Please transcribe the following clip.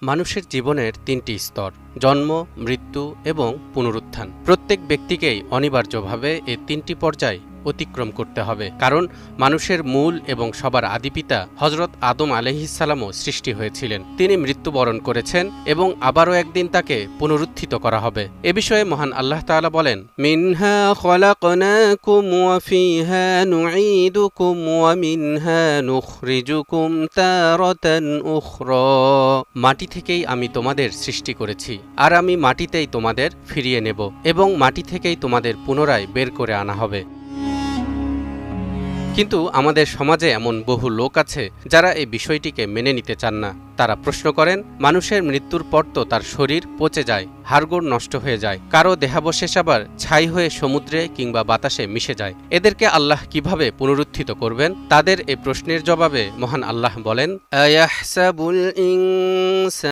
মানুষের জীবনের তিনটি স্তর: জন্ম, মৃত্যু এবং পুনরুত্থান। প্রত্যেক ব্যক্তিকেই অনিবার্যভাবে এই তিনটি পর্যায় অতিক্রম করতে হবে, কারণ মানুষের মূল এবং সবার আদিপিতা হজরত আদম আলাইহিসসালামও সৃষ্টি হয়েছিলেন। তিনি মৃত্যুবরণ করেছেন এবং আবারও একদিন তাকে পুনরুত্থিত করা হবে। এ বিষয়ে মহান আল্লাহ তাআলা বলেন, মিনহা খলাকনাকুম ওয়া ফিহা নুঈদুকুম ওয়া মিনহা নুখরিজুকুম তারাতান উখরা। মাটি থেকেই আমি তোমাদের সৃষ্টি করেছি, আর আমি মাটিতেই তোমাদের ফিরিয়ে নেব এবং মাটি থেকেই তোমাদের পুনরায় বের করে আনা হবে। কিন্তু আমাদের সমাজে এমন বহু লোক আছে যারা এই বিষয়টিকে মেনে নিতে চান না। তারা প্রশ্ন করেন, মানুষের মৃত্যুর পর তো তার শরীর পচে যায়, হাড়গোড় নষ্ট হয়ে যায়, কারো দেহাবশেষ আবার ছাই হয়ে সমুদ্রে কিংবা বাতাসে মিশে যায়। এদেরকে আল্লাহ কিভাবে পুনরুত্থিত করবেন? তাদের এই প্রশ্নের জবাবে মহান আল্লাহ বলেন, আয়াহসাবুল ইনসানু